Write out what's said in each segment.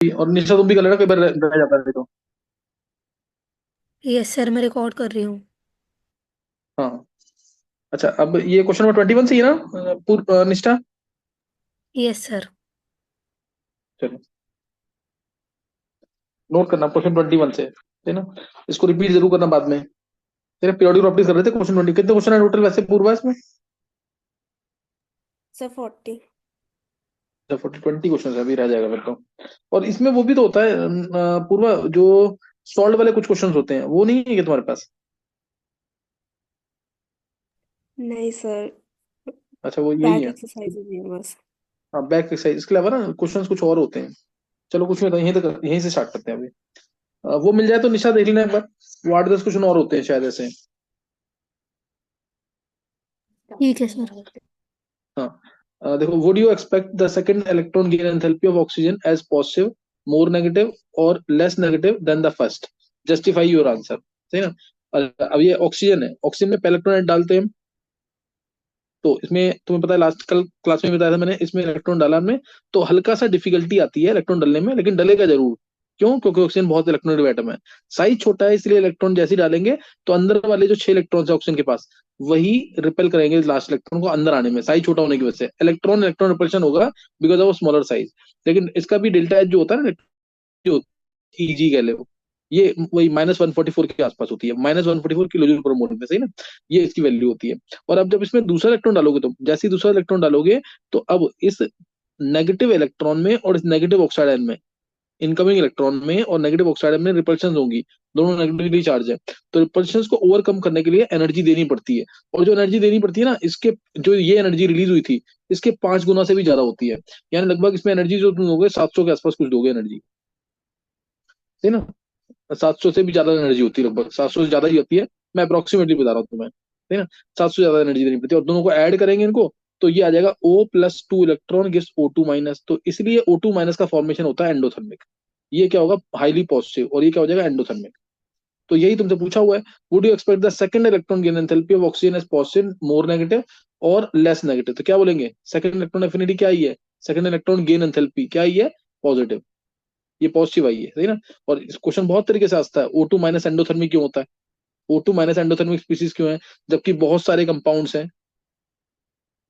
और निशा तुम भी कर लेना, कई बार रह जाता है तो। यस सर, मैं रिकॉर्ड कर रही हूँ। हाँ। अच्छा, अब ये क्वेश्चन नंबर 21 से ही है ना, निष्ठा? Yes sir. चलो, नोट करना क्वेश्चन 21 से, है ना? इसको रिपीट जरूर करना बाद में। तेरे पीरियोडिक प्रॉपर्टीज कर रहे थे क्वेश्चन 20, कितने क्वेश्चन है टोटल वैसे पूर्वा इसमें? सर 40। 20 क्वेश्चन है, अभी रह जाएगा मेरे को। और इसमें वो भी तो होता है पूर्वा, जो सॉल्व वाले कुछ क्वेश्चन होते हैं, वो नहीं है क्या तुम्हारे पास? नहीं सर, अच्छा, वो यही बैक है। एक्सरसाइजेज ही है बस। हाँ, बैक एक्सरसाइज, इसके अलावा ना क्वेश्चन कुछ और होते हैं। चलो कुछ नहीं होता, यहीं से स्टार्ट करते हैं अभी। वो मिल जाए तो निशा देख लेना एक बार। वो 8-10 क्वेश्चन और होते हैं शायद ऐसे। ठीक है सर। हाँ। देखो, would you expect the second electron gain enthalpy of oxygen as positive, more negative और less negative than the first? Justify your answer. सही ना? अब ये ऑक्सीजन है, ऑक्सीजन में पहले इलेक्ट्रॉन डालते हैं हम। तो इसमें तुम्हें पता है, लास्ट कल क्लास में बताया था मैंने, इसमें इलेक्ट्रॉन डाला में तो हल्का सा डिफिकल्टी आती है इलेक्ट्रॉन डालने में, लेकिन डलेगा जरूर। क्यों? क्योंकि ऑक्सीजन बहुत इलेक्ट्रॉनिक एटम है। साइज छोटा है, इसलिए इलेक्ट्रॉन जैसे ही डालेंगे तो अंदर वाले जो 6 इलेक्ट्रॉन है ऑक्सीजन के पास, वही रिपेल करेंगे लास्ट इलेक्ट्रॉन को अंदर आने में। साइज छोटा होने की वजह से इलेक्ट्रॉन इलेक्ट्रॉन रिपल्शन होगा, बिकॉज ऑफ स्मॉलर साइज। लेकिन इसका भी डेल्टा एच जो होता है ना, जो ईजी कह लो, ये वही -144 के आसपास होती है, -144 किलो जूल पर मोल में। सही ना? ये इसकी वैल्यू होती है। और अब जब इसमें दूसरा इलेक्ट्रॉन डालोगे, तो जैसे ही दूसरा इलेक्ट्रॉन डालोगे, तो अब इस नेगेटिव इलेक्ट्रॉन में और इस नेगेटिव ऑक्साइड आयन में, इनकमिंग इलेक्ट्रॉन में और नेगेटिव ऑक्साइड में रिपल्शन होंगी। दोनों नेगेटिवली चार्ज है। तो रिपल्शन को ओवरकम करने के लिए एनर्जी देनी पड़ती है। और जो एनर्जी देनी पड़ती है ना, इसके जो ये एनर्जी रिलीज हुई थी, इसके 5 गुना से भी ज्यादा होती है। यानी लगभग इसमें एनर्जी जो तुम दोगे, 700 के आसपास कुछ दोगे एनर्जी। है ना? 700 से भी ज्यादा एनर्जी होती है, लगभग 700 से ज्यादा ही होती है। मैं अप्रोक्सीमेटली बता रहा हूँ तुम्हें। है ना? 700 से ज्यादा एनर्जी देनी पड़ती है, और दोनों को ऐड करेंगे इनको, तो ये आ जाएगा O+2 इलेक्ट्रॉन गिव्स O2-। तो इसलिए O2- का फॉर्मेशन होता है एंडोथर्मिक। ये क्या होगा? Highly positive. और ये क्या हो जाएगा? एंडोथर्मिक। तो यही तुमसे पूछा हुआ है। Would you expect the second electron gain enthalpy of oxygen as positive, more negative और लेस नेगेटिव? तो क्या बोलेंगे? सेकंड इलेक्ट्रॉन एफिनिटी क्या आई है? सेकंड इलेक्ट्रॉन गेन एंथैल्पी क्या आई है? पॉजिटिव। ये पॉजिटिव आई है। सही ना? और इस क्वेश्चन बहुत तरीके से आता है। O2- एंडोथर्मिक क्यों होता है? O2- एंडोथर्मिक स्पीसीज क्यों है, जबकि बहुत सारे कंपाउंड्स हैं?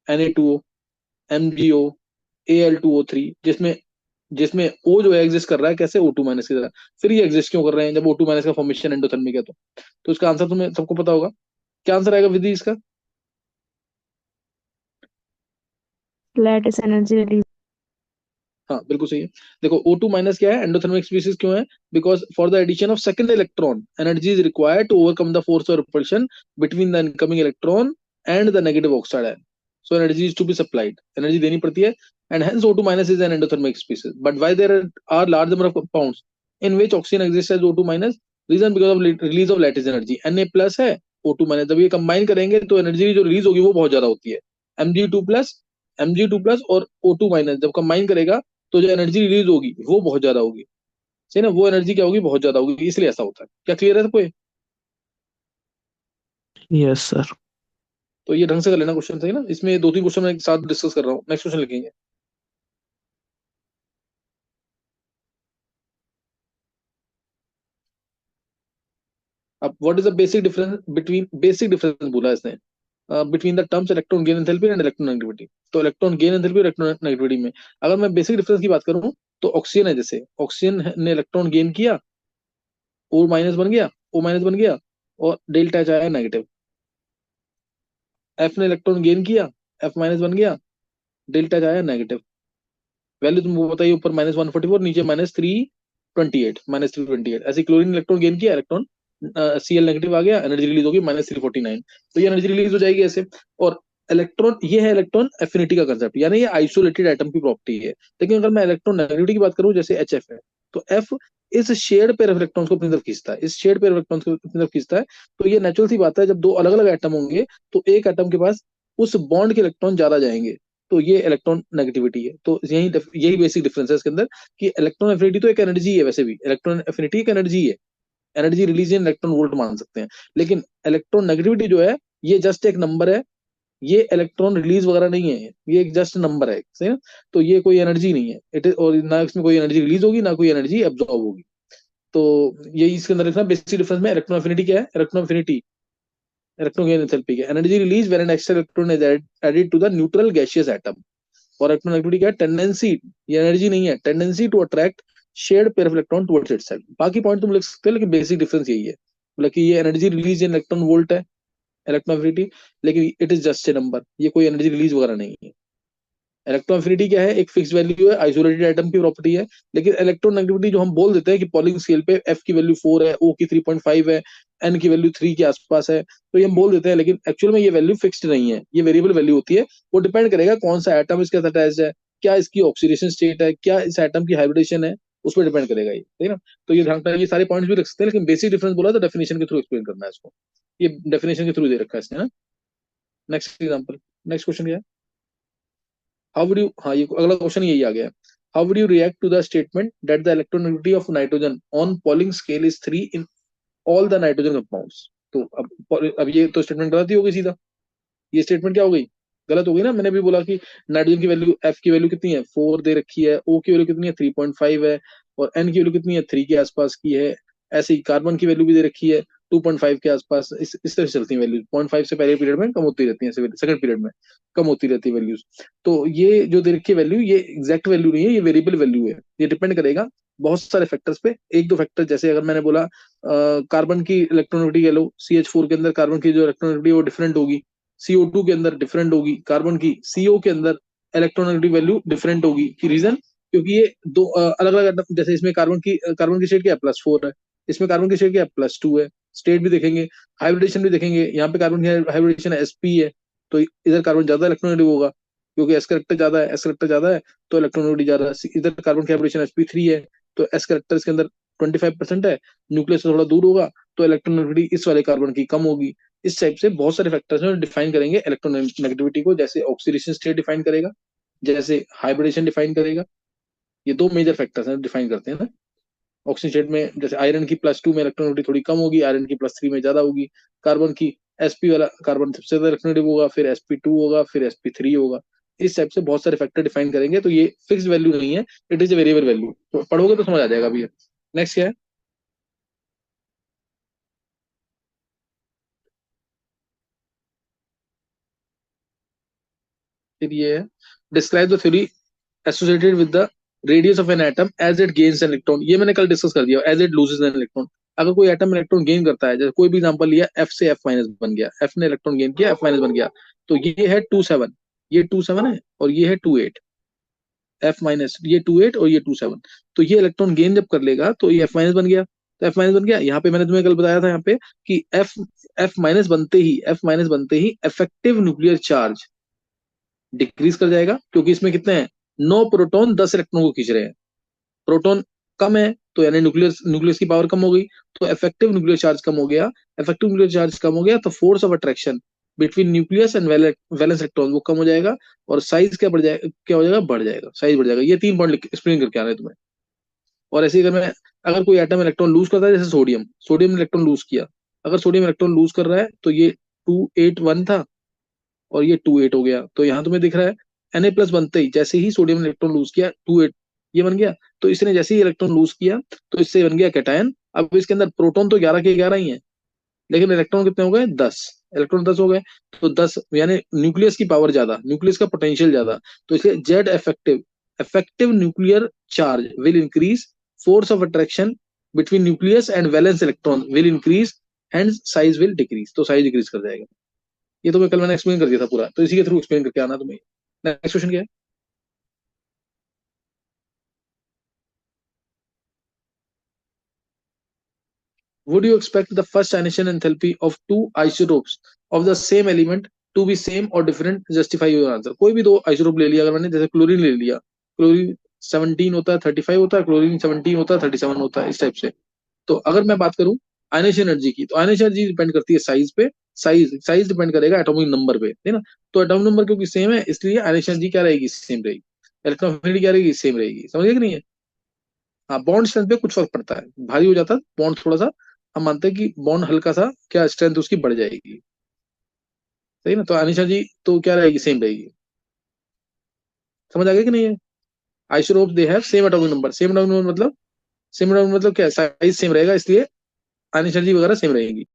Na2O, MgO, Al2O3, जिसमें जिसमें O जो है एग्जिस्ट कर रहा है कैसे? O2- की तरह। फिर ये एग्जिस्ट क्यों कर रहे हैं जब O2- का फॉर्मेशन एंडोथर्मिक है? तो इसका आंसर तुम्हें सबको पता होगा। क्या आंसर आएगा विधि इसका? Latest energy release. हाँ, बिल्कुल सही है। देखो, O2- क्या है? एंडोथर्मिक स्पीसीज क्यों है? Because for the addition of second electron, energy is required to overcome the force of repulsion between the incoming electron and the negative oxide ion. So energy is to be supplied, energy देनी पड़ती है। And hence O2- is an endothermic species, but why there are large number of compounds in which oxygen exist as O2-? Reason because of release of lattice energy. Na+ है, O2-, जब ये combine करेंगे तो energy जो release होगी वो बहुत ज्यादा होती है। Mg2+, Mg2+ और O2- जब कंबाइन करेगा, तो जो एनर्जी रिलीज होगी वो बहुत ज्यादा होगी। सही ना? वो एनर्जी क्या होगी? बहुत ज्यादा होगी, इसलिए ऐसा होता है। क्या क्लियर है सबको ये? Yes sir. तो ये ढंग से कर लेना क्वेश्चन। सही ना? इसमें 2-3 क्वेश्चन मैं एक साथ डिस्कस कर रहा हूँ, नेक्स्ट क्वेश्चन लिखेंगे। अब what is the basic difference बोला इसने, between the terms electron gain enthalpy and electron negativity. तो इलेक्ट्रॉन गेन एंथैल्पी और इलेक्ट्रॉन नेगेटिविटी में, अगर मैं बेसिक डिफरेंस की बात करूं, तो ऑक्सीजन है, जैसे ऑक्सीजन ने इलेक्ट्रॉन गेन किया, O- बन गया, O- बन गया, और डेल्टा एच आया नेगेटिव। F ने इलेक्ट्रॉन गेन किया, F- बन गया, डेल्टा एच आया नेगेटिव। वैल्यू तुमको बताइए, ऊपर -144, नीचे -328, -328। ऐसे क्लोरीन इलेक्ट्रॉन गेन किया, इलेक्ट्रॉन Cl नेगेटिव आ गया, एनर्जी रिलीज होगी -349। तो ये एनर्जी रिलीज हो जाएगी ऐसे। और इलेक्ट्रॉन, ये है इलेक्ट्रॉन एफिनिटी का कंसेप्ट, यानी ये आइसोलेटेड एटम की प्रॉपर्टी है। लेकिन अगर मैं इलेक्ट्रॉन नेगेटिविटी की बात करूं, जैसे HF है, तो F इस शेयर्ड पेयर ऑफ इलेक्ट्रॉन्स को अपनी तरफ खींचता है, इस शेयर्ड पेयर ऑफ इलेक्ट्रॉन्स को अपनी तरफ खींचता है। तो ये नेचुरल सी बात है, जब दो अलग अलग एटम होंगे, तो एक एटम के पास उस बॉन्ड के इलेक्ट्रॉन ज्यादा जाएंगे। तो ये इलेक्ट्रॉन नेगेटिविटी है। तो यही बेसिक डिफरेंस है इसके अंदर, कि इलेक्ट्रॉन एफिनिटी तो एक एनर्जी है, वैसे भी इलेक्ट्रॉन एफिनिटी एक एनर्जी है। एनर्जी रिलीज इन इलेक्ट्रॉन वोल्ट मान सकते हैं। लेकिन इलेक्ट्रॉन नेगेटिविटी जो है, ये जस्ट एक नंबर है ये इलेक्ट्रॉन रिलीज वगैरह नहीं है, ये एक जस्ट नंबर है, सही ना। तो ये कोई एनर्जी नहीं है, इट इज, और ना इसमें कोई एनर्जी रिलीज होगी ना कोई एनर्जी एब्जॉर्ब होगी। तो यही इसके अंदर लिखना बेसिक डिफरेंस में। इलेक्ट्रॉन अफिनिटी क्या है? Electron affinity electron gain enthalpy का energy release when an extra electron is added to the neutral gaseous atom. और इलेक्ट्रॉन एक्टिविटी क्या है? टेंडेंसी, ये एनर्जी नहीं है, tendency to attract shared pair of electron towards itself. बाकी point तुम लिख सकते हो, लेकिन बेसिक डिफरेंस यही है, मतलब कि ये एनर्जी रिलीज इन इलेक्ट्रॉन वोल्ट है इलेक्ट्रॉन एफिनिटी, लेकिन it is just a number, ये कोई एनर्जी रिलीज वगैरह नहीं है। इलेक्ट्रॉन एफिनिटी क्या है? एक फिक्स वैल्यू है, आइसोलेटेड एटम की प्रॉपर्टी है। लेकिन इलेक्ट्रॉन नेगेटिविटी जो हम बोल देते हैं कि पॉलिंग स्केल पे एफ की वैल्यू 4 है, ओ की 3.5 है, एन की वैल्यू 3 के आसपास है, तो ये हम बोल देते हैं, लेकिन एक्चुअल में ये वैल्यू फिक्स्ड नहीं है, ये वेरिएबल वैल्यू होती है। वो डिपेंड करेगा कौन सा एटम इसके साथ अटैच्ड है, क्या इसकी ऑक्सीडेशन स्टेट है, क्या इस एटम की हाइब्रिडेशन है, उस पर डिपेंड करेगा ये, ठीक है ना। तो ये ध्यान रखना, ये सारे पॉइंट्स भी रख सकते हैं, लेकिन बेसिक डिफरेंस बोला तो डेफिनेशन के थ्रू एक्सप्लेन करना है इसको। ये डेफिनेशन के थ्रू दे रखा है इसने ना। नेक्स्ट एग्जांपल, नेक्स्ट क्वेश्चन क्या है? हाउ वुड यू, हाँ ये अगला क्वेश्चन यही आ गया। How would you react to the statement that the electronegativity of nitrogen on Pauling scale is 3 in all the nitrogen compounds? तो अब ये तो स्टेटमेंट गलत ही हो गई सीधा। ये स्टेटमेंट क्या हो गई? गलत हो गई ना। मैंने भी बोला कि नाइट्रोजन की वैल्यू, एफ की वैल्यू कितनी है? 4 दे रखी है, ओ की वैल्यू कितनी है? 3.5 है, और एन की वैल्यू कितनी है? 3 के आसपास की है। ऐसे ही कार्बन की वैल्यू भी दे रखी है 2.5 के आसपास। इस तरह से चलती है वैल्यू, 0.5 से पहले पीरियड में कम होती रहती है, सेकंड पीरियड में कम होती रहती है वैल्यूज। तो ये जो दे रखी है वैल्यू, ये एग्जैक्ट वैल्यू नहीं है, ये वेरिएबल वैल्यू है। ये डिपेंड करेगा बहुत सारे फैक्टर्स पे। एक दो फैक्टर, जैसे अगर मैंने बोला कार्बन की इलेक्ट्रॉनिटी कह लो, CH4 के अंदर कार्बन की जो इलेक्ट्रॉनिटी वो डिफरेंट होगी, CO2 के अंदर डिफरेंट होगी कार्बन की, CO के अंदर इलेक्ट्रॉनिटी वैल्यू डिफरेंट होगी। की रीजन? क्योंकि ये दो अलग अलग, जैसे इसमें कार्बन की स्टेट क्या है? +4 है, इसमें कार्बन की स्टेट क्या है? +2 है। स्टेट भी देखेंगे, हाइब्रिडेशन भी देखेंगे। यहाँ पे कार्बन की हाइब्रिडेशन sp है, तो इधर कार्बन ज्यादा इलेक्ट्रॉनिटी होगा, क्योंकि एस करेक्टर ज्यादा है, एस करेक्टर ज्यादा है तो इलेक्ट्रॉनिटी ज्यादा है। इधर कार्बन की हाइब्रिडेशन sp3 है, तो एस करेक्टर इसके अंदर 25% है, न्यूक्लियस से थोड़ा दूर होगा, तो इलेक्ट्रॉनिटी इस वाले कार्बन की कम होगी। इस टाइप से बहुत सारे फैक्टर्स हैं डिफाइन करेंगे इलेक्ट्रोनेगेटिविटी को, जैसे ऑक्सीडेशन स्टेट डिफाइन करेगा, जैसे हाइब्रिडेशन डिफाइन करेगा। ये दो मेजर फैक्टर्स हैं डिफाइन करते हैं ना। ऑक्सीजन स्टेट में जैसे आयरन की +2 में इलेक्ट्रोनेगेटिविटी थोड़ी कम होगी, आयरन की +3 में ज्यादा होगी। कार्बन की, sp वाला कार्बन सबसे ज्यादा इलेक्ट्रोनेगेटिव होगा, फिर sp2 होगा, फिर sp3 होगा। इस टाइप से बहुत सारे फैक्टर डिफाइन करेंगे, तो ये फिक्स वैल्यू नहीं है, it is a variable value. तो पढ़ोगे तो समझ आ जाएगा अभी। नेक्स्ट क्या है? फिर ये है, describe the theory associated with the radius of an atom as it gains an electron. ये मैंने कल डिस्कस कर दिया, as it loses an electron. अगर कोई एटम इलेक्ट्रॉन गेन करता है, जैसे कोई भी एग्जांपल लिया, एफ से एफ माइनस बन गया, एफ ने इलेक्ट्रॉन गेन किया, एफ माइनस बन गया, तो ये है 2 7, ये 2 7 है, और ये है 2 8। एफ माइनस, ये 2 8 और ये 2 7। तो ये इलेक्ट्रॉन गेन जब कर लेगा तो ये एफ माइनस बन गया। तो एफ माइनस बन गया, यहाँ पे मैंने तुम्हें कल बताया था यहाँ पे कि एफ माइनस बनते ही इफेक्टिव न्यूक्लियर चार्ज डिक्रीज कर जाएगा, क्योंकि इसमें कितने हैं? 9 प्रोटॉन 10 इलेक्ट्रॉन को खींच रहे हैं। प्रोटॉन कम है, तो यानी न्यूक्लियस न्यूक्लियस की पावर कम हो गई, तो इफेक्टिव न्यूक्लियर चार्ज कम हो गया। इफेक्टिव न्यूक्लियर चार्ज कम हो गया तो force of attraction between nucleus and valence electron वो कम हो जाएगा, और साइज क्या बढ़ जाएगा? क्या हो जाएगा? बढ़ जाएगा, साइज बढ़ जाएगा। ये 3 पॉइंट एक्सप्लेन करके आना है तुम्हें। और ऐसे ही अगर कोई एटम इलेक्ट्रॉन लूज करता है, जैसे सोडियम, सोडियम इलेक्ट्रॉन लूज किया, अगर सोडियम इलेक्ट्रॉन लूज कर रहा है तो ये 281 था और ये 2 8 हो गया। तो यहाँ तुम्हें दिख रहा है Na+ बनते ही, जैसे ही सोडियम इलेक्ट्रॉन लूज किया 2 8 ये बन गया। तो इसने जैसे ही इलेक्ट्रॉन लूज किया तो इससे बन गया कैटायन। अब इसके अंदर प्रोटॉन तो 11 के 11 ही है, लेकिन इलेक्ट्रॉन कितने हो गए? 10। इलेक्ट्रॉन 10 हो गए, तो 10 यानी न्यूक्लियस की पावर ज्यादा, न्यूक्लियस का पोटेंशियल ज्यादा, तो इसलिए Z effective effective nuclear charge will increase, force of attraction between nucleus and valence electron will increase, hence size will decrease. तो साइज डिक्रीज कर जाएगा। ये तो मैं कल मैंने एक्सप्लेन कर दिया था पूरा, तो इसी के थ्रू एक्सप्लेन करके आना तुम्हें। नेक्स्ट क्वेश्चन क्या है? Would you expect the first initial enthalpy of two isotopes of the same element to be same or different? Justify your answer. कोई भी दो आइसोटोप ले लिया, अगर मैंने जैसे क्लोरीन ले लिया, क्लोरीन 17 होता है, 35 होता है, क्लोरीन 17 होता है, 37 होता है, इस टाइप से। तो अगर मैं बात करूं आयनेशन एनर्जी की, तो आयनेशन एनर्जी डिपेंड करती है साइज पे। साइज डिपेंड करेगा एटॉमिक नंबर पे, है ना। तो एटॉमिक नंबर क्योंकि सेम है, इसलिए आयनेशन एनर्जी क्या रहेगी? सेम रहेगी। इलेक्ट्रॉन एफिनिटी क्या रहेगी? सेम रहेगी। समझ गए कि नहीं है? हाँ, बॉन्ड स्ट्रेंथ पे कुछ फर्क पड़ता है, भारी हो जाता है बॉन्ड थोड़ा सा, हम मानते हैं कि बॉन्ड हल्का सा क्या स्ट्रेंथ उसकी बढ़ जाएगी, सही ना। तो अनिशा जी तो क्या रहेगी, सेम रहेगी। समझ आ गया कि नहीं है? Isotope they have same atomic number. Same atomic number मतलब, सेम एटॉमिक मतलब क्या, साइज सेम रहेगा, इसलिए अनिशा जी वगैरह सेम रहेंगी।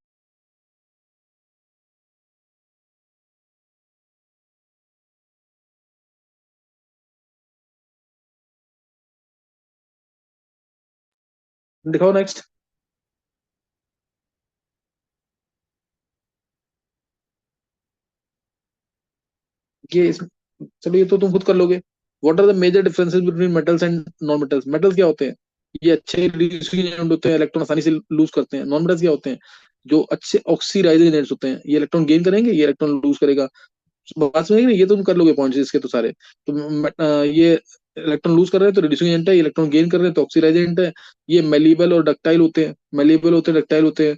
दिखाओ नेक्स्ट। ये इस चलो ये तो तुम खुद कर लोगे। What are the major differences between metals and non metals? Metals क्या होते हैं? ये अच्छे रिड्यूसिंग एजेंट होते हैं, इलेक्ट्रॉन आसानी से लूज करते हैं। नॉन मेटल्स क्या होते हैं? जो अच्छे ऑक्सीडाइजिंग एजेंट्स होते हैं, ये इलेक्ट्रॉन गेन करेंगे, ये इलेक्ट्रॉन लूज करेगा। बात समझ नहीं, ये तुम कर लोगे पॉइंट्स इसके तो सारे। तो ये इलेक्ट्रॉन लूज कर रहे हैं तो रिड्यूसिंग एजेंट है, इलेक्ट्रॉन गेन कर रहे हैं तो ऑक्सीडाइजेंट है। ये मेलिबल और डक्टाइल होते हैं, मेलिबल होते हैं, डक्टाइल होते हैं।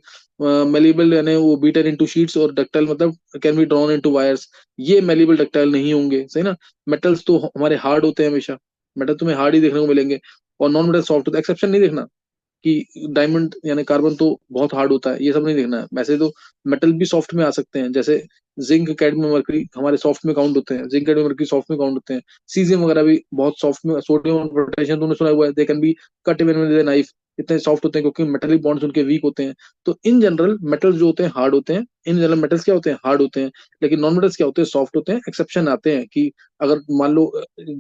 मेलिबल यानी वो बीटर इनटू शीट्स, और डक्टाइल मतलब can be drawn into wires. ये मेलिबल डक्टाइल नहीं होंगे, सही ना। मेटल्स तो हमारे हार्ड होते हैं हमेशा, मेटल तुम्हें हार्ड ही देखने को मिलेंगे। और नॉन मेटल सॉफ्ट होते हैं, एक्सेप्शन नहीं देखना कि डायमंड यानी कार्बन तो बहुत हार्ड होता है, ये सब नहीं देखना है। वैसे तो मेटल भी सॉफ्ट में आ सकते हैं, जैसे जिंक, कैडमियम, मरकरी हमारे सॉफ्ट में काउंट होते हैं। जिंक, कैडमियम, मरकरी सॉफ्ट में काउंट होते हैं। सीजियम वगैरह भी बहुत सॉफ्ट में। सोडियम और पोटेशियम तुमने सुना हुआ है, they can be cut even with knife. इतने सॉफ्ट होते हैं क्योंकि मेटेलिक बॉन्ड्स उनके वीक होते हैं। तो इन जनरल मेटल्स जो होते हैं हार्ड होते हैं। इन जनरल मेटल्स क्या होते हैं, हार्ड होते हैं। लेकिन नॉन मेटल्स क्या होते हैं, सॉफ्ट होते हैं। एक्सेप्शन आते हैं कि अगर मान लो,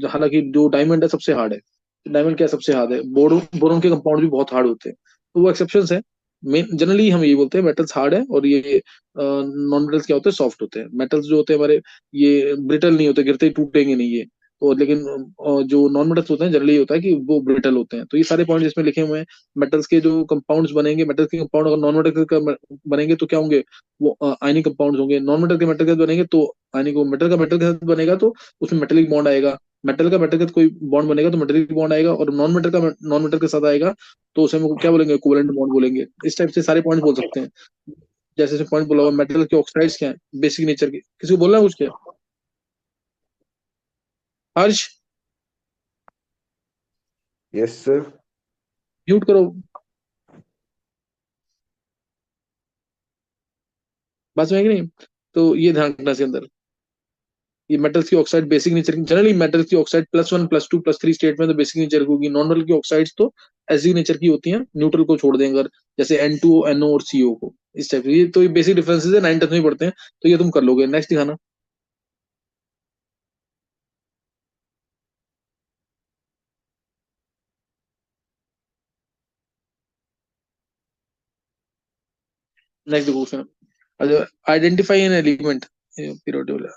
हालांकि जो डायमंड है सबसे हार्ड है। डायमंड क्या सबसे हार्ड है? बोरोन, बोरोन के कंपाउंड भी बहुत हार्ड होते हैं। तो वो एक्सेप्शंस है। मेन जनरली हम ये बोलते हैं मेटल्स हार्ड है, और ये नॉन मेटल्स क्या होते हैं, सॉफ्ट होते हैं। मेटल्स जो होते हैं हमारे, ये ब्रिटल नहीं होते, गिरते ही टूटेंगे नहीं ये। तो लेकिन जो नॉन मेटल्स होते हैं जनरली होता है कि वो ब्रिटल होते हैं। तो ये सारे पॉइंट्स इसमें लिखे हुए हैं। मेटल्स के जो कंपाउंड्स बनेंगे, मेटल्स के कंपाउंड अगर नॉन मेटल के बनेंगे तो क्या होंगे, वो आयनिक कंपाउंड्स होंगे। नॉन मेटल के मेटल के साथ बनेंगे तो आयनिक, मेटल का मेटल के साथ बनेगा तो उसमें मेटेलिक बॉन्ड आएगा। मेटल का मेटल के साथ कोई बॉन्ड बनेगा तो मेटेलिक बॉन्ड आएगा, और नॉन मेटल का नॉन मेटल के साथ आएगा तो उसे हम क्या बोलेंगे, कोवेलेंट बॉन्ड बोलेंगे। इस टाइप से सारे पॉइंट बोल सकते हैं। जैसे पॉइंट बोला हुआ, मेटल के ऑक्साइड्स क्या है, बेसिक नेचर के। किसी को बोलना है कुछ क्या? हर्ष, यस सर। म्यूट करो। बात में है कि नहीं? तो ये ध्यान रखना इसके अंदर। ये मेटल्स की ऑक्साइड बेसिक नेचर की, जनरली मेटल्स की ऑक्साइड +1 +2 +3 स्टेट में तो बेसिक नेचर की होगी। नॉन मेटल की ऑक्साइड्स तो एसिडिक नेचर की होती हैं, न्यूट्रल को छोड़ दें अगर, जैसे N2O, NO और CO को। इस टाइप ये तो ये बेसिक डिफरेंसेस है, 9th में पढ़ते हैं। तो ये तुम कर लोगे। नेक्स्ट दिखाना। Next question, identify an element,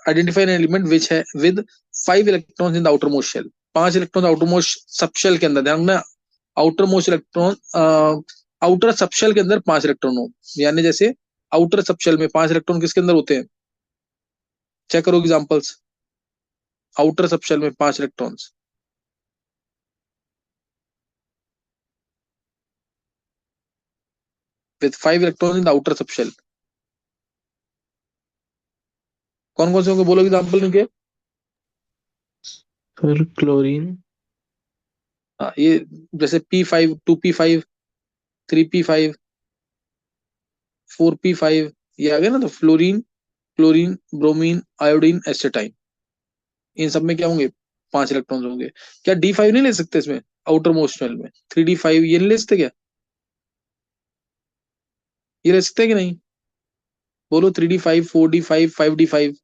identify an element which है with 5 electrons in the outermost shell. 5 electron outermost subshell के अंदर, ध्यान रखना। आउटर मोस्ट इलेक्ट्रॉन, आउटर सब शेल के अंदर 5 इलेक्ट्रॉन हो, यानी जैसे आउटर सब शेल में 5 इलेक्ट्रॉन किसके अंदर होते हैं? चेक करो एग्जांपल्स। आउटर सब शेल में 5 electrons with 5 electron in the outer सब शेल, कौन कौन से होंगे, बोलो एग्जांपल इनके। फिर क्लोरीन। ये जैसे P5, 2P5, 3P5, 4P5, ये आ गया ना। तो फ्लोरीन, क्लोरीन, ब्रोमीन, आयोडीन, एसिटाइन, इन सब में क्या होंगे, 5 इलेक्ट्रॉन्स होंगे। क्या D5 नहीं ले सकते इसमें, आउटर मोस्ट शेल में 3D5 ये नहीं ले सकते क्या? ये ले सकते हैं कि नहीं? बोलो 3D5, 4D5, 5D5।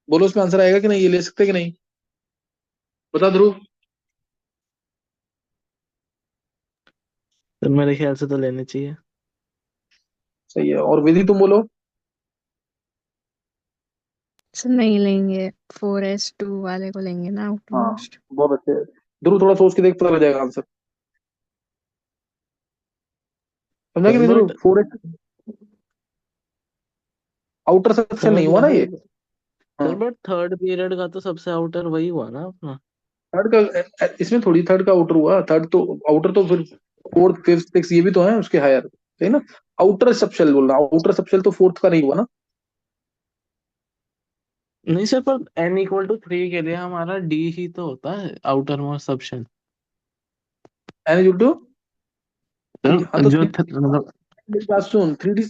बोलो उसमें आंसर आएगा कि नहीं, ये ले सकते हैं कि नहीं? बता ध्रुव। फिर मेरे ख्याल से तो लेने चाहिए। सही है। और विधि तुम बोलो। सर नहीं लेंगे, 4s2 वाले को लेंगे ना, आउटर हाँ, मोस्ट। बहुत अच्छे। ध्रुव थोड़ा सोच के देख, पता लग जाएगा आंसर। समझा कि सर नहीं ध्रुव? बट 4 आउटर सेक्शन नहीं थर्ड हुआ ना ये। सर हाँ, बट थर्ड पीरियड का तो सबसे आउटर वही हुआ ना अपना। थर्ड का इसमें थोड़ी थर्ड का आउटर हुआ। थर्ड तो आउटर तो फिर फोर्थ, फिफ्थ, सिक्स ये भी तो है उसके हायर, सही ना। आउटर सबशेल बोल रहा, आउटर सबशेल तो फोर्थ का नहीं हुआ ना। नहीं सर, पर n = 3 के लिए हमारा d ही तो होता है outermost subshell. N equal to हाँ तो जो मतलब मेरी बात सुन, 3D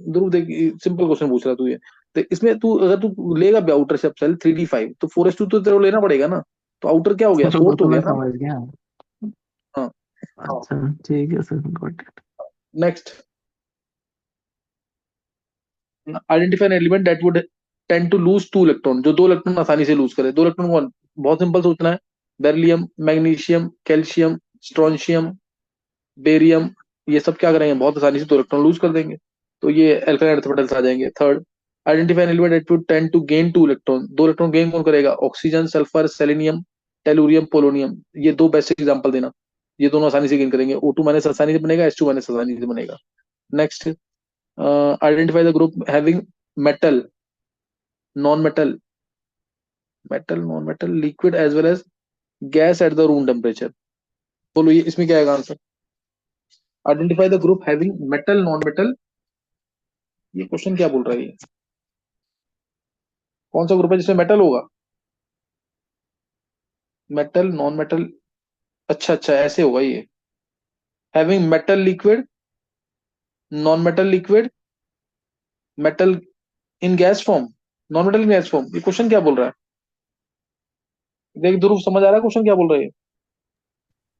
ध्रुव देख, सिंपल क्वेश्चन पूछ रहा तू ये। तो इसमें तू अगर तू लेगा भी आउटर सबसेल 3D5 तो 4s2 तो तेरे को लेना पड़ेगा ना। तो आउटर क्या हो गया, वो फोर्थ तो हो मैं गया ना। समझ गया। हाँ। अच्छा ठीक है sir, got it. Next, identify an element that would tend to lose 2 electron, जो 2 इलेक्ट्रॉन आसानी से लूज करे। 2 इलेक्ट्रॉन कौन, बहुत सिंपल सोचना है। Beryllium, magnesium, calcium, strontium, barium, ये सब क्या करेंगे, बहुत आसानी से 2 इलेक्ट्रॉन लूज कर देंगे। तो ये एल्काइल अर्थ मेटल्स आ जाएंगे। Third, identify an element that would tend to gain 2 electron. 2 electron gain कौन करेगा, oxygen, sulphur, selenium, tellurium, polonium. ये 2 बेसिक एग्जांपल देना। ये दोनों आसानी से गेन करेंगे। O2 माइनस आसानी से बनेगा, H2 माइनस आसानी से बनेगा। Next, identify the group having metal, non metal, metal, non metal, liquid as well as gas at the room temperature. बोलो ये इसमें क्या आएगा answer. Identify the group having metal, non metal, ये क्वेश्चन क्या बोल रहा है ये, कौन सा ग्रुप है जिसमें मेटल होगा, मेटल, नॉन मेटल। अच्छा अच्छा, ऐसे होगा ये, having metal liquid, non metal liquid, metal इन गैस फॉर्म, नॉन मेटल इन गैस फॉर्म। ये क्वेश्चन क्या बोल रहा है, देख ध्रुव समझ आ रहा है क्वेश्चन क्या बोल रहा है ये?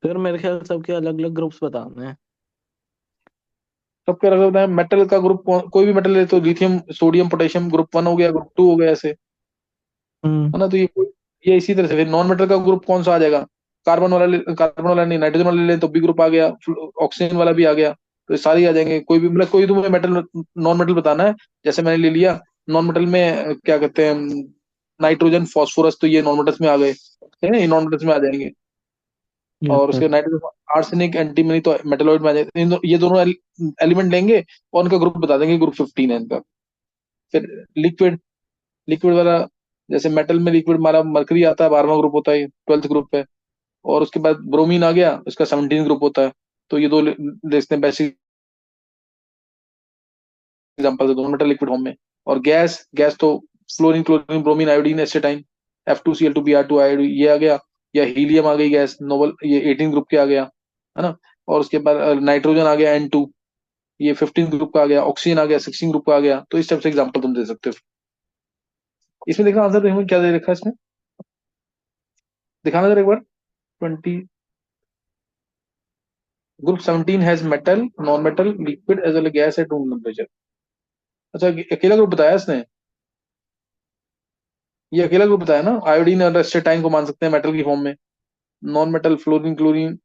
फिर मेरे ख्याल सबके अलग अलग ग्रुप्स बताने हैं। सबके अलग होता है। मेटल का ग्रुप कोई भी मेटल ले तो लिथियम, सोडियम, पोटेशियम, ग्रुप 1 हो गया, ग्रुप 2 हो गया, ऐसे हम्म। है ना। तो ये इसी तरह से फिर नॉन मेटल का ग्रुप कौन सा आ जाएगा, कार्बन वाला नहीं, नाइट्रोजन वाला ले तो बी ग्रुप आ गया, ऑक्सीजन वाला भी आ गया। तो ये सारे ही आ जाएंगे। कोई भी मतलब कोई तुम्हें मेटल, नॉन मेटल बताना है, जैसे मैंने ले लिया नॉन मेटल में क्या कहते हैं, नाइट्रोजन, फास्फोरस, तो ये नॉन मेटल्स में आ गए, है ना, ये नॉन मेटल्स में आ जाएंगे। यस और सर। उसके नाइट्रोजन, आर्सेनिक, एंटीमनी तो मेटलॉइड में आ जाएंगे। ये दोनों एलिमेंट लेंगे और उनका ग्रुप बता देंगे, ग्रुप 15 है इनका। फिर लिक्विड, लिक्विड वाला, जैसे मेटल में लिक्विड हमारा मरकरी आता है, 12वां ग्रुप होता है, 12th ग्रुप है। और उसके बाद ब्रोमीन आ गया, उसका 17 ग्रुप होता है। तो ये दो देखते हैं बेसिक एग्जांपल, दोनों मेटल लिक्विड फॉर्म में। और गैस, गैस तो fluorine, chlorine, bromine, iodine, astatine, F2Cl2Br2 iodine, ये आ गया। या हीलियम आ गई गैस, नोबल, ये 18 ग्रुप के आ गया, है ना। और उसके बाद नाइट्रोजन आ गया N2, ये 15 ग्रुप का आ गया। ऑक्सीजन आ गया 16 ग्रुप का आ गया। तो इस टाइप से एग्जांपल तुम दे सकते हो। इसमें देखना आंसर तो क्या दे रखा है इसमें, दिखाना जरा एक बार। 20, group 17 has metal, non metal, liquid as well gas at room temperature. अच्छा, अकेला ग्रुप बताया इसने, ये अकेला ग्रुप बताया ना। आयोडीन और एस्टेटाइन को मान सकते हैं मेटल की फॉर्म में। नॉन मेटल फ्लोरीन, क्लोरीन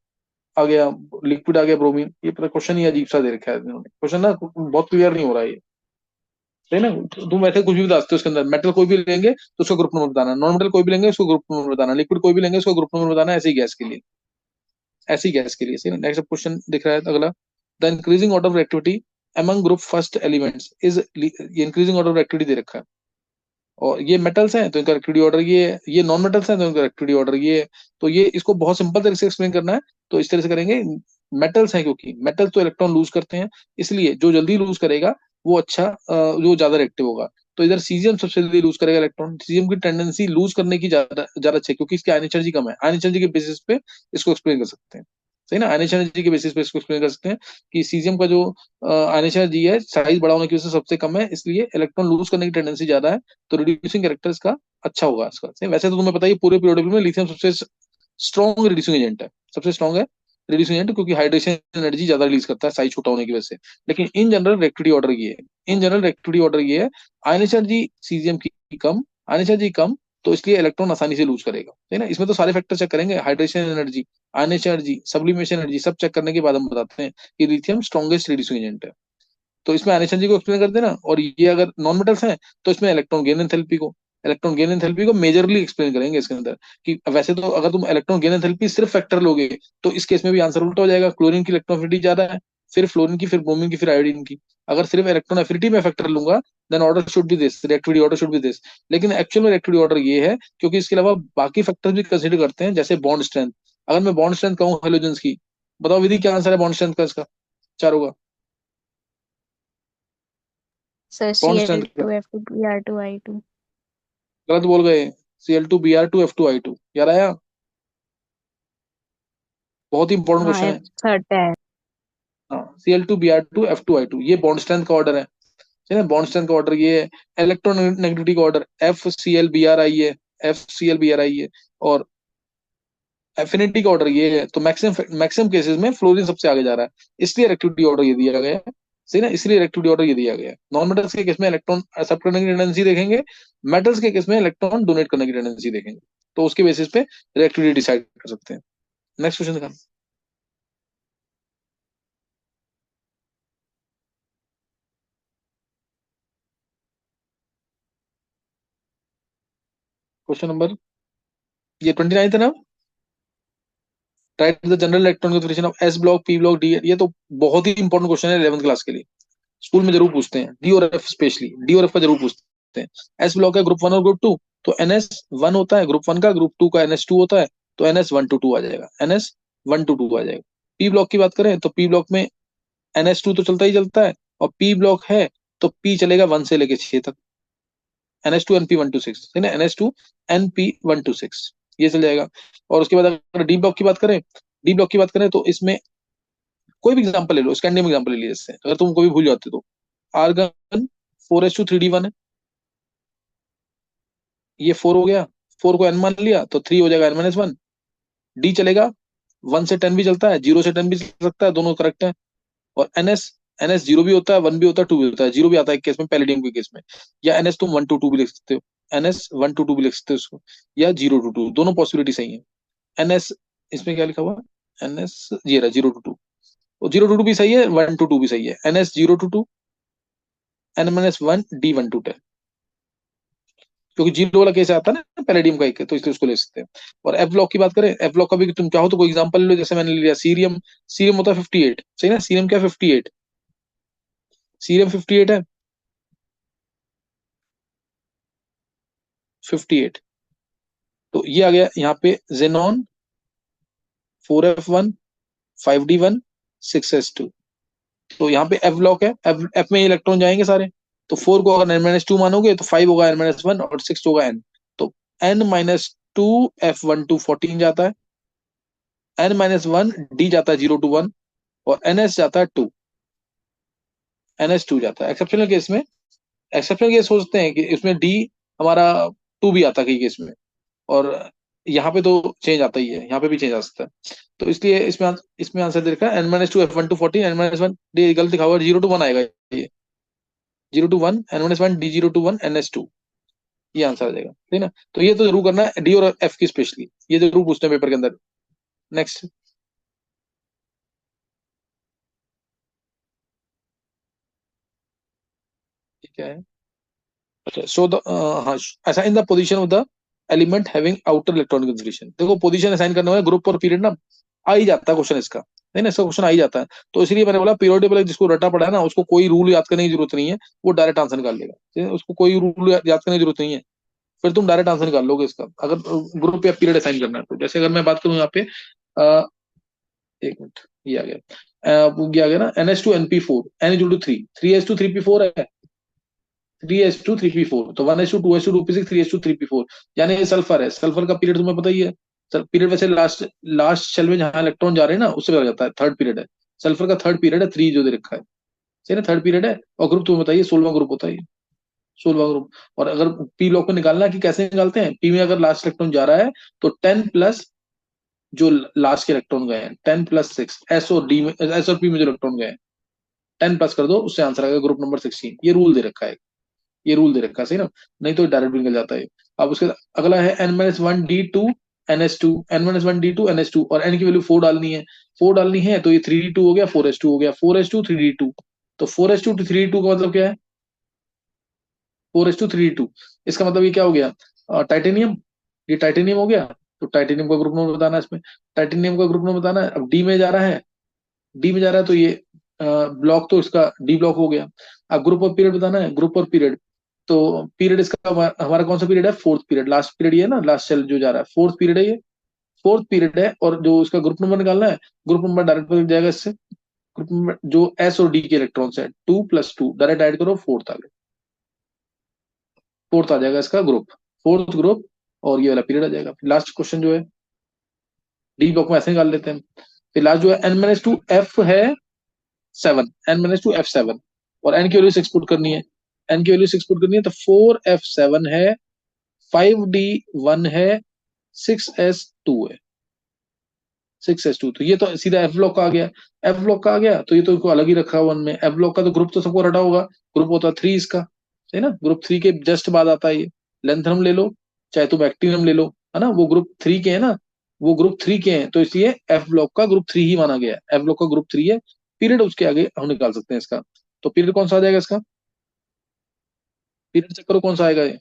आ गया, लिक्विड आ गया ब्रोमीन। ये पूरा क्वेश्चन ही अजीब सा दे रखा है इन्होंने, क्वेश्चन ना बहुत क्लियर नहीं हो रहा है ये, सही ना। तुम ऐसे कुछ भी बता सकते हो उसके अंदर, मेटल कोई भी लेंगे तो उसको ग्रुप नंबर बताना, नॉन मेटल कोई भी लेंगे उसको ग्रुप नंबर बताना, लिक्विड कोई भी लेंगे उसको ग्रुप नंबर बताना, ऐसी गैस के लिए, ऐसी गैस के लिए, सही ना। नेक्स्ट क्वेश्चन दिख रहा है अगला, the increasing order of activity among group first elements is, ये इंक्रीजिंग ऑर्डर ऑफ एक्टिविटी दे रखा है। और ये मेटल्स हैं तो इनका एक्टिविटी ऑर्डर ये है, ये नॉन मेटल्स हैं तो इनका एक्टिविटी ऑर्डर ये है। तो ये इसको बहुत सिंपल तरीके से एक्सप्लेन करना है, तो इस तरह से करेंगे। मेटल्स हैं क्योंकि मेटल्स तो इलेक्ट्रॉन लूज करते हैं, इसलिए जो जल्दी लूज करेगा वो अच्छा, जो ज्यादा रिएक्टिव होगा। तो इधर सीजियम सबसे जल्दी लूज करेगा इलेक्ट्रॉन। सीजियम की टेंडेंसी लूज करने की ज्यादा ज्यादा अच्छी है क्योंकि इसकी आयन एनर्जी कम है। आयन एनर्जी के बेसिस पे इसको एक्सप्लेन कर सकते हैं, सही ना। आयन एनर्जी के बेसिस पे इसको एक्सप्लेन कर सकते हैं कि सीजियम का जो आयन एनर्जी है, साइज बड़ा होने की वजह से सबसे कम है, इसलिए इलेक्ट्रॉन लूज करने की टेंडेंसी ज्यादा है। तो रिड्यूसिंग कैरेक्टर इसका अच्छा होगा इसका, सही। वैसे तो तुम्हें पता है पूरे पीरियोडिक में लिथियम सबसे स्ट्रॉन्ग रिड्यूसिंग एजेंट है, सबसे स्ट्रॉन्ग है रिड्यूसिंग एजेंट, क्योंकि हाइड्रेशन एनर्जी ज्यादा रिलीज करता है साइज छोटा होने की वजह से। लेकिन इन जनरल रेक्टिविटी ऑर्डर ये है, इन जनरल रेक्टिविटी ऑर्डर ये है, आयन एनर्जी सीजियम की कम, आयन एनर्जी कम, तो इसलिए इलेक्ट्रॉन आसानी से लूज करेगा, है ना। इसमें तो सारे फैक्टर चेक करेंगे, hydration energy, ion energy, sublimation energy, सब चेक करने के बाद हम बताते हैं कि लिथियम स्ट्रॉन्गेस्ट रिड्यूसिंग एजेंट है। तो इसमें आयन एनर्जी को एक्सप्लेन कर देना। और ये अगर नॉन मेटल्स हैं तो इसमें इलेक्ट्रॉन गेन एंथैल्पी को मेजरली एक्सप्लेन करेंगे इसके अंदर। कि वैसे तो अगर तुम इलेक्ट्रॉन गेन एंथैल्पी सिर्फ फैक्टर लोगे तो इस केस में भी आंसर उल्टा हो जाएगा। क्लोरीन की इलेक्ट्रॉन एफिनिटी ज्यादा है, फिर फ्लोरीन की, फिर ब्रोमीन की, फिर आयोडीन की। अगर सिर्फ इलेक्ट्रॉन एफिनिटी में फैक्टर लूंगा then order should be this, reactivity order should be this. लेकिन एक्चुअल में रिएक्टिविटी ऑर्डर ये है क्योंकि इसके अलावा बाकी फैक्टर्स भी कंसिडर करते हैं, जैसे बॉन्ड स्ट्रेंथ। अगर मैं बॉन्ड स्ट्रेंथ कहूँ हेलोजेंस की, बताओ विधि क्या आंसर है बॉन्ड स्ट्रेंथ का इसका, चारों का, sir C bond L strength का। Two F two B R two I two. गलत बोल गए, Cl2Br2F2I2, याद आया, बहुत ही इंपॉर्टेंट हाँ क्वेश्चन एफ है। थर्ड है। हाँ Cl2Br2F2I2 ये बॉन्ड स्ट्रेंथ का ऑर्डर है ना, बॉन्ड स्ट्रेंथ का ऑर्डर ये है। इलेक्ट्रोनेगेटिविटी का ऑर्डर FClBr है, FClBr है। और एफिनिटी का ऑर्डर ये है। तो मैक्सिमम मैक्सिमम केसेस में फ्लोरीन सबसे आगे जा रहा है, इसलिए रिएक्टिविटी ऑर्डर ये दिया गया है। सही ना, इसलिए रिएक्टिविटी ऑर्डर ये दिया गया है। नॉन मेटल्स के केस में इलेक्ट्रॉन एक्सेप्ट करने की टेंडेंसी देखेंगे, मेटल्स के केस में इलेक्ट्रॉन डोनेट करने की टेंडेंसी देखेंगे। तो उसके बेसिस पे रिएक्टिविटी डिसाइड कर सकते हैं। नेक्स्ट क्वेश्चन दिखा। क्वेश्चन नंबर ये 29 है ना। Right the general electron configuration of S block, P block, D. ये तो बहुत ही इंपॉर्टेंट क्वेश्चन है 11th क्लास के लिए, स्कूल में जरूर पूछते हैं। डी और एफ, स्पेशली डी और एफ का जरूर पूछते हैं। एस ब्लॉक है ग्रुप 1 और ग्रुप 2, तो NS1 होता है ग्रुप 1 का, ग्रुप 2 का NS2 होता है, तो NS1 to 2 आ जाएगा, NS1 to 2 आ जाएगा। पी ब्लॉक की बात करें तो पी ब्लॉक में NS2 तो चलता ही चलता है, और पी ब्लॉक है तो पी चलेगा 1 से लेके 6 तक, NS2 NP1 to 6 है ना, NS2 NP1 to 6 ये चल जाएगा। और उसके बाद अगर डी ब्लॉक की बात करें, डी ब्लॉक की बात करें तो इसमें कोई भी एग्जांपल ले लो, स्कैंडियम एग्जांपल ले लीजिए इससे, अगर तुम कभी भूल जाते तो। आर्गन 4s2 3d1 है, ये 4 हो गया, 4 को n मान लिया तो 3 हो जाएगा n-1। डी चलेगा 1 से 10 भी चलता है, 0 से 10 भी चल सकता है, दोनों करेक्ट है। और NS 0 भी होता है, 1 भी होता है, 2 भी होता है, 0 भी आता है केस में, पैलेडियम के केस में। या NS तुम 1 to 2 भी लिख सकते हो, NS 1 to 2 भी लिख सकते हो उसको, या 0 to 2, दोनों पॉसिबिलिटी सही है। NS इसमें क्या लिखा हुआ है, NS ये रहा 0 to 2, 0 to 2 भी सही है, 1 to 2 भी सही है। NS 0 to 2, N-1 D1 to 10, क्योंकि जीरो वाला केस आता है ना पैलेडियम का एक, तो इसलिए उसको ले सकते हैं। और एफ ब्लॉक की बात करें, एफ ब्लॉक का भी तुम चाहो तो कोई एग्जांपल ले लो, जैसे मैंने लिया सीरियम, सीरियम होता है 58, सही ना, सीरियम क्या 58, सीरियम 58 है, 58। तो ये आ गया यहाँ पे जेनॉन 4f1 5d1 6s2। तो यहाँ पे एफ ब्लॉक है, एफ में इलेक्ट्रॉन जाएंगे सारे, तो 4 को अगर n-2 मानोगे तो 5 होगा n-1 और 6 होगा n। तो n-2 F1 to 14 जाता है, n-1 D जाता है 0 to 1, और NS जाता है 2, NS2 जाता है। एक्सेप्शनल केस में, एक्सेप्शनल केस सोचते हैं कि इसमें डी हमारा 2 भी आता है कई केस में, और यहाँ पे तो चेंज आता ही है, यहाँ पे भी चेंज आ सकता है। तो इसलिए इसमें आंसर दे रखा है n-2 F1 to 14, n-1 D गलत लिखा हुआ है, 0 to 1 आएगा ये, 0 to 1 n-1 D 0 to 1 NS2, ये आंसर आ जाएगा, ठीक है ना। तो ये तो जरूर करना है डी और एफ की, स्पेशली ये जरूर पूछते हैं पेपर के अंदर। नेक्स्ट क्या है, अच्छा सो द हाँ, ऐसा in the position of the element having outer electronic confirmation. देखो पोजीशन असाइन करने वाला ग्रुप और पीरियड ना आ ही जाता है क्वेश्चन इसका, नहीं ना, इसका क्वेश्चन आ ही जाता है। तो इसलिए मैंने बोला पीरियोडिक टेबल जिसको रटा पड़ा है ना, उसको कोई रूल याद करने की जरूरत नहीं है, वो डायरेक्ट आंसर निकाल लेगा, ठीक है? उसको कोई रूल याद करने की जरूरत नहीं है, फिर तुम डायरेक्ट आंसर निकाल लोगे इसका, अगर ग्रुप या पीरियड असाइन करना है तो। जैसे अगर मैं बात करूं यहाँ पे, एक मिनट, ये आ गया, वो ये आ गया ना, NH2 NP4 N = 3, 3s2 3p4 है, 3s2 3p4, तो 1s2 2s2 2p6 3s2 3p4, यानी ये सल्फर है। सल्फर का पीरियड तुम्हें पता ही है, पीरियड वैसे लास्ट लास्ट शेल में जहां इलेक्ट्रॉन जा रहे हैं ना, उससे पता जाता है, थर्ड पीरियड है सल्फर का, थर्ड पीरियड है 3 जो दे रखा है, सही ना, थर्ड पीरियड है। और ग्रुप तुम्हें बताइए 16वां ग्रुप होता है, 16वां ग्रुप। और अगर पी ब्लॉक में निकालना है कि कैसे निकालते हैं, पी में अगर लास्ट इलेक्ट्रॉन जा रहा है तो 10 प्लस जो लास्ट के इलेक्ट्रॉन गए हैं, 10 + 6, एस और डी में, एस और पी में जो इलेक्ट्रॉन गए हैं 10 प्लस कर दो, उससे आंसर आएगा ग्रुप नंबर 16। ये रूल दे रखा है, ये रूल दे रखा है, सही ना, नहीं तो डायरेक्ट भी निकल जाता है। अब उसके अगला है n-1 D2 NS2, n-1 D2 NS2, और n की वैल्यू 4 डालनी है, 4 डालनी है, तो ये 3d2 हो गया, 4s2 हो गया, 4s2 3d2। तो 4s2 3d2 का मतलब क्या है, 4s2 3d2, इसका मतलब ये क्या हो गया, टाइटेनियम, ये टाइटेनियम हो गया। तो टाइटेनियम का ग्रुप नंबर बताना है इसमें, टाइटेनियम का ग्रुप नंबर बताना है। अब डी में जा रहा है, डी में जा रहा है तो ये ब्लॉक तो इसका डी ब्लॉक हो गया। अब ग्रुप ऑफ पीरियड बताना है, ग्रुप और पीरियड, तो पीरियड इसका हमारा कौन सा पीरियड है, फोर्थ पीरियड, लास्ट पीरियड ये ना, लास्ट सेल जो जा रहा है, फोर्थ पीरियड है ये, फोर्थ पीरियड है। और जो उसका ग्रुप नंबर निकालना है, ग्रुप नंबर डायरेक्ट मिल जाएगा इससे, ग्रुप नंबर जो एस और डी के इलेक्ट्रॉन्स है 2 + 2 डायरेक्ट ऐड करो, फोर्थ आ गया, फोर्थ आ जाएगा इसका ग्रुप, फोर्थ ग्रुप, और ये वाला पीरियड आ जाएगा। लास्ट क्वेश्चन जो है डी ब्लॉक में ऐसे निकाल लेते हैं। फिर लास्ट जो है n-2 F है 7, n माइनस टू F7, और n की वैल्यू 6 पुट करनी है, n की वैल्यू 6 पुट करनी है, तो 4F7 है, 5D1 है, 6S2 है, 6S2। तो ये तो सीधा एफ ब्लॉक का आ गया, एफ ब्लॉक का आ गया, तो ये तो इसको अलग ही रखा 1 में। एफ ब्लॉक का तो ग्रुप तो सबको रटा होगा, ग्रुप होता है 3 इसका, है ना, ग्रुप 3 के जस्ट बाद आता है ये। लेंथनम ले लो चाहे तुम एक्टिनम ले लो, है ना, वो ग्रुप 3 के है ना, वो ग्रुप 3 के हैं, तो इसलिए एफ ब्लॉक का ग्रुप 3 ही माना गया है, एफ ब्लॉक का ग्रुप 3 है। पीरियड उसके आगे हम निकाल सकते हैं इसका, तो पीरियड कौन सा आ जाएगा इसका, पीरियड चेक करो कौन सा आएगा ये।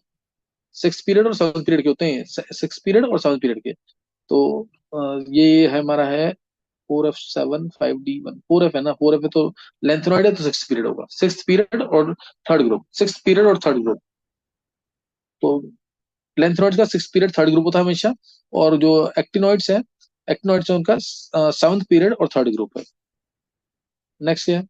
6 पीरियड और 7 पीरियड के होते हैं, 6 पीरियड और 7 पीरियड के। तो ये है हमारा है 4F7 5D1, 4F है ना, 4F है तो लेंथेनॉइड है तो 6 पीरियड होगा, 6 पीरियड और थर्ड ग्रुप, 6 पीरियड और थर्ड ग्रुप। तो लेंथेनॉइड का 6 पीरियड थर्ड ग्रुप होता है हमेशा, और जो एक्टिनॉइड्स है, एक्टिनॉइड्स है उनका 7th पीरियड और थर्ड ग्रुप है। नेक्स्ट है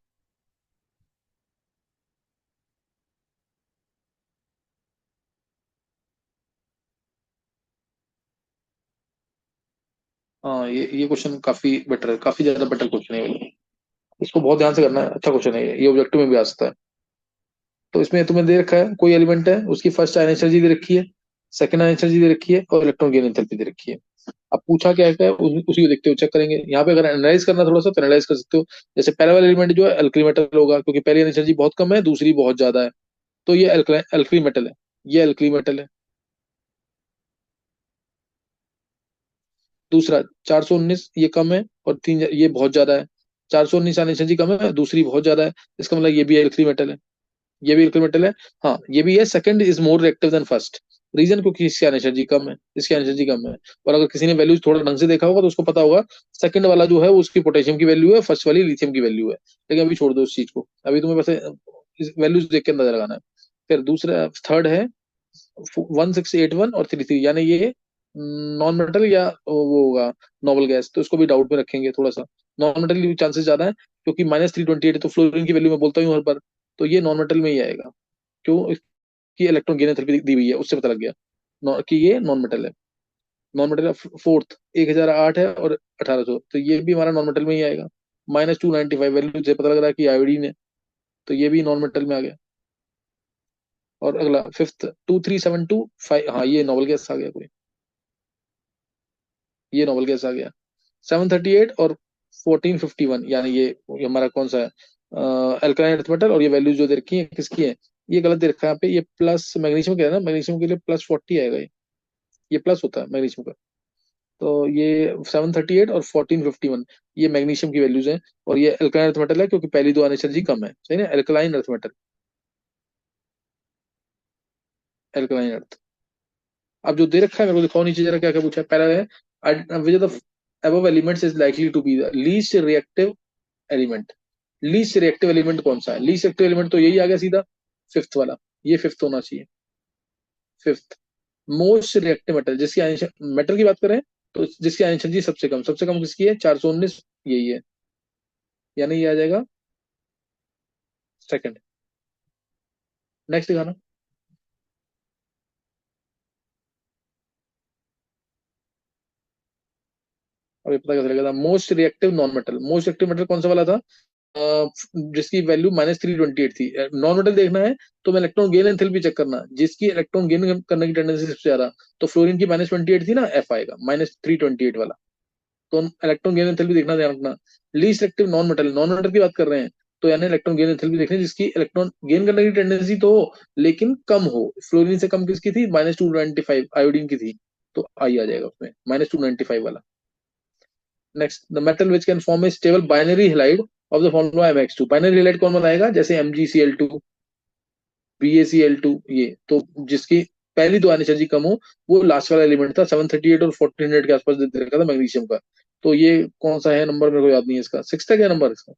हाँ, ये क्वेश्चन काफी बेटर है, काफी ज्यादा बेटर क्वेश्चन है ये। इसको बहुत ध्यान से करना है, अच्छा क्वेश्चन है ये ऑब्जेक्टिव में भी आ सकता है। तो इसमें तुम्हें दे रखा है कोई एलिमेंट है, उसकी फर्स्ट आयन एनर्जी दे रखी है, सेकंड आयन एनर्जी दे रखी है, और इलेक्ट्रॉन गेन एंथैल्पी दे रखी है। अब पूछा क्या है उसी को देखते हुए चेक करेंगे। यहाँ पे अगर एनालाइज करना थोड़ा सा तो एनालाइज कर सकते हो। जैसे पहला वाला एलिमेंट जो है अल्कली मेटल होगा, क्योंकि पहली एनर्जी बहुत कम है, दूसरी बहुत ज्यादा है, तो ये अल्कली मेटल है, ये अल्कली मेटल है। दूसरा 419 ये कम है, और 3 ये बहुत ज्यादा है। 419 एनर्जी कम है, दूसरी बहुत ज्यादा है, इसका मतलब ये भी अल्कली मेटल है, ये भी इक्वल मेटल है। हाँ ये भी है, second is more reactive than first. Reason क्योंकि इसकी एनर्जी कम है, इसकी एनर्जी कम है। और अगर किसी ने वैल्यूज थोड़ा ढंग से देखा होगा तो उसको पता होगा सेकंड वाला जो है वो उसकी पोटेशियम की वैल्यू है, फर्स्ट वाली लिथियम की वैल्यू है। लेकिन अभी छोड़ दो उस चीज को, अभी तुम्हें वैसे वैल्यूज देख के अंदाजा लगाना है। फिर दूसरा थर्ड है 1681 और 33, यानी ये नॉन मेटल या वो होगा नोबल गैस, तो इसको भी डाउट में रखेंगे थोड़ा सा। नॉन मेटल की चांसेस ज्यादा है, क्योंकि -328 है, तो फ्लोरीन की वैल्यू मैं बोलता हूँ हर बार, तो ये नॉन मेटल में ही आएगा। क्यों, इसकी इलेक्ट्रॉन गेन एंथैल्पी दी हुई है, उससे पता लग गया कि ये नॉन मेटल है। नॉन मेटल फोर्थ 1008 है और 1800, तो ये भी हमारा नॉन मेटल में ही आएगा। -295 वैल्यू से पता लग रहा है कि आयोडीन है, तो ये भी नॉन मेटल में आ गया। और अगला फिफ्थ 2372 हाँ ये नोबल गैस आ गया कोई, ये नोबल गैस आ गया। 738 और 1451, यानी ये हमारा कौन सा है, अल्कालाइन अर्थ मेटल। और ये वैल्यूज जो दे रखी है किसकी है, ये गलत दे रखा है यहाँ पे, ये प्लस मैग्नीशियम का है ना, मैग्नीशियम के लिए +40 आएगा ये प्लस होता है मैग्नीशियम का। तो ये 738 और 1451 ये मैग्नीशियम की वैल्यूज हैं, और ये अल्कालाइन अर्थ मेटल है क्योंकि पहली दो एनर्जी कम है, सही ना, अल्कालाइन अर्थ मेटल, अल्कालाइन अर्थ। अब जो दे रखा है मेरे को दिखाओ नीचे जरा क्या क्या पूछा है। पहला है which of the above elements is likely to be the least reactive element। Least reactive element कौन सा है, लीस्ट रिएक्टिव एलिमेंट तो यही आ गया सीधा, फिफ्थ वाला, ये फिफ्थ होना चाहिए। फिफ्थ मोस्ट रिएक्टिव मेटल, जिसकी मेटल की बात करें तो जिसकी एनर्जी सबसे कम किसकी है, 419, यही है, यानी ये आ जाएगा सेकंड। नेक्स्ट दिखाना। अब ये पता कैसे लगेगा, most reactive non metal, most reactive metal कौन सा वाला था, जिसकी वैल्यू -328 थी। नॉन मेटल देखना है तो मैं इलेक्ट्रॉन गेन एंथैल्पी चेक करना, जिसकी इलेक्ट्रॉन गेन करने की टेंडेंसी सबसे ज्यादा, तो फ्लोरीन की -28 थी ना, एफ आएगा -328 वाला। तो इलेक्ट्रॉन गेन एंथैल्पी देखना, ध्यान रखना। Least active non metal, non metal की बात कर रहे हैं, तो यानी इलेक्ट्रॉन गेन एंथैल्पी देखनी जिसकी इलेक्ट्रॉन गेन करने की टेंडेंसी तो हो लेकिन कम हो। फ्लोरीन से कम किसकी थी, -295 आयोडीन की थी, तो आई आ जाएगा उसमें -295 वाला। Next the metal which can form A stable binary halide of the formula MX2। Binary halide कौन बनाएगा, जैसे MgCl2, BaCl2, ये तो जिसकी पहली दो एनर्जी कम हो, वो लास्ट वाला एलिमेंट था। 738 और 1400 के आसपास दे रखा था मैग्नीशियम का। तो ये कौन सा है नंबर, मेरे को याद नहीं है इसका, 6 था क्या नंबर इसका,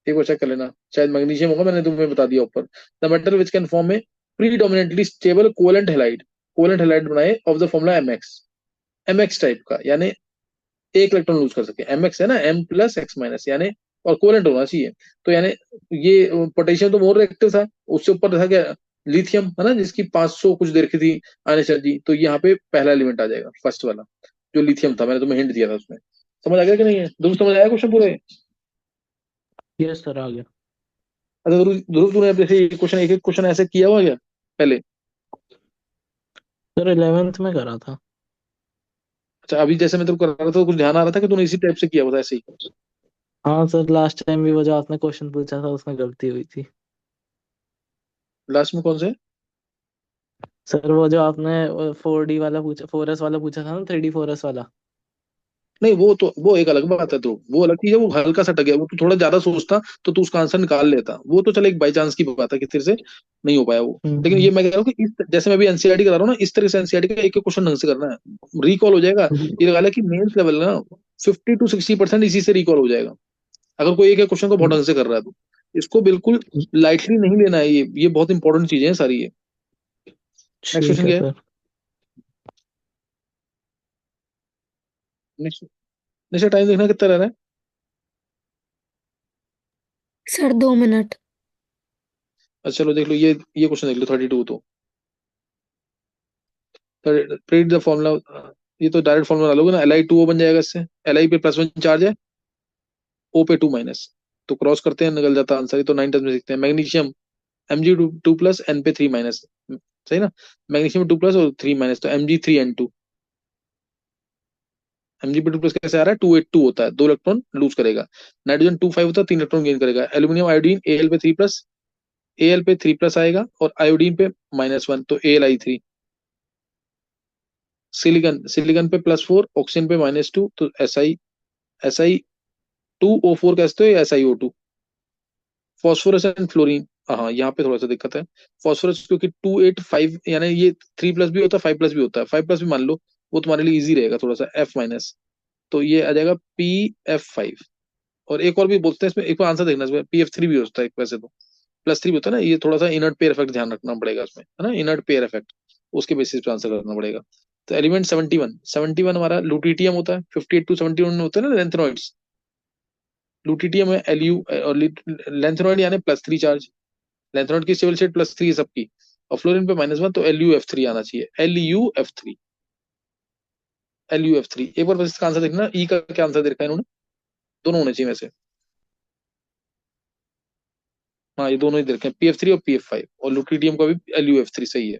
एक बार चेक कर लेना, शायद मैग्नीशियम होगा, मैंने तुम्हें बता दिया ऊपर। The metal which can form a predominantly stable covalent halide, covalent halide बनाए of the formula MX, MX type का, यानी एक इलेक्ट्रॉन लूज कर सके। MX है ना, M+X-, यानी और कोवेलेंट होना चाहिए। तो यानी ये पोटेशियम तो मोर रिएक्टिव था, उससे ऊपर था क्या, लिथियम है ना, जिसकी 500 कुछ देर की थी एनर्जी, तो यहाँ पे पहला एलिमेंट आ जाएगा, फर्स्ट वाला जो लिथियम था, मैंने तुम्हें हिंट दिया था उसमें। समझ आ गया कि नहीं है ध्रुव? समझ आया क्वेश्चन पूरे? यस सर, आ गया। अच्छा ध्रुव, ध्रुव तूने जैसे क्वेश्चन एक एक क्वेश्चन ऐसे किया हुआ क्या पहले? सर 11th में करा था। अच्छा अभी जैसे मैं तेरे को कर रहा था तो कुछ ध्यान आ रहा था कि तूने इसी टाइप से किया हुआ था ऐसे ही? हाँ सर, लास्ट टाइम भी वो जो आपने क्वेश्चन पूछा था उसमें गलती हुई थी। लास्ट में कौन से? सर वो जो आपने 4D वाला पूछा, 4S वाला पूछा था ना, 3D 4S वाला। नहीं वो तो वो एक अलग बात है, तो वो अलग चीज है, वो हल्का सा टक गया, वो तू थोड़ा ज्यादा सोचता तो तू उसका आंसर निकाल लेता, वो तो चल एक बाई चांस की बात है कि तेरे से नहीं हो पाया वो। लेकिन ये मैं कह रहा हूँ कि जैसे मैं भी एनसीईआरटी करा रहा हूँ ना, इस तरह से एनसीईआरटी का एक एक क्वेश्चन ढंग से करना है, रिकॉल हो जाएगा। ये लगा ले कि मेंस लेवल ना 50 to 60% इसी से रिकॉल हो जाएगा, अगर कोई एक एक क्वेश्चन को बहुत ढंग से कर रहा है तो। इसको बिल्कुल लाइटली नहीं लेना है, ये बहुत इंपॉर्टेंट चीजें हैं सारी ये। नेक्स्ट ठीक क्वेश्चन है क्या है? सर। नेक्स्ट नेक्स्ट टाइम देखना कितना रह रहा है। Sir 2 minute. अच्छा चलो देख लो, ये क्वेश्चन देख लो 32 तो। प्रिडिक्ट द फॉर्मूला, ये तो डायरेक्ट फॉर्मूला डालोगे ना, Li2O बन जाएगा इससे। Li पे +1 चार्ज है, O पे 2 माइनस, तो क्रॉस करते हैं निकल जाता आंसर। ये तो 9 टर्म्स में सीखते हैं। मैग्नीशियम Mg2 प्लस N पे 3 माइनस, सही ना? मैग्नीशियम 2 प्लस और 3 माइनस, तो Mg3N2। Mg2 प्लस कैसे आ रहा है? 282 होता है, 2 इलेक्ट्रॉन लूज करेगा। नाइट्रोजन 25 होता है, 3 इलेक्ट्रॉन गेन करेगा। एल्यूमिनियम आयोडीन Al पे 3 प्लस, Al पे 3 प्लस आएगा, और आयोडीन पे -1, तो AlI3। सिलिकन सिलिकन पे +4, ऑक्सीजन पे -2, तो Si2O4 कहते हो, SiO2। फॉस्फोरस एंड फ्लोरीन, हाँ यहाँ पे थोड़ा सा दिक्कत है। फॉस्फोरस क्योंकि 285, यानी ये 3 प्लस भी होता है, 5 प्लस भी होता है, 5 प्लस भी मान लो, वो तुम्हारे लिए इजी रहेगा थोड़ा सा, F-, तो ये आ जाएगा PF5। और एक और भी बोलते हैं इसमें, एक बार आंसर देखना, इसमें PF3 भी होता है एक वैसे तो, +3 भी होता है ना, ये थोड़ा सा इनर्ट पेयर इफेक्ट ध्यान रखना पड़ेगा इसमें, है ना, इनर्ट पेयर इफेक्ट, उसके बेसिस पे आंसर करना पड़ेगा। तो एलिमेंट 71 हमारा लुटिटियम होता है, 58 to 71 होते हैं ना लेंथेनॉइड्स। लुटिटियम है Lu, और लेंथेनॉइड यानी +3 चार्ज। लेंथेनॉइड की सिविल स्टेट +3 है सबकी, और फ्लोरीन पे -1, तो LuF3 आना चाहिए, LuF3। LuF3 एक बार बस इसका आंसर देखना, ई का क्या आंसर दे रखा है इन्होंने, दोनों होने चाहिए वैसे। हाँ ये दोनों ही दे रखे हैं, PF3 और PF5, और लुटिडियम का भी LuF3 सही है।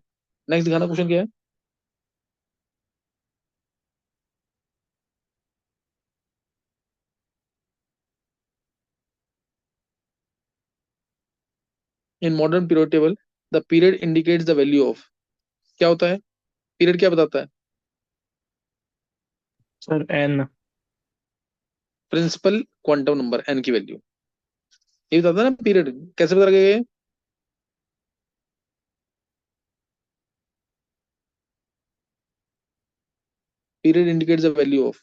नेक्स्ट दिखाना क्वेश्चन क्या है। In modern period table the period indicates the value of, क्या होता है पीरियड, क्या बताता है? Sir N। Principal quantum number n की वैल्यू, ये बताता है ना पीरियड। कैसे पता लगेगा ये? Period indicates the value of,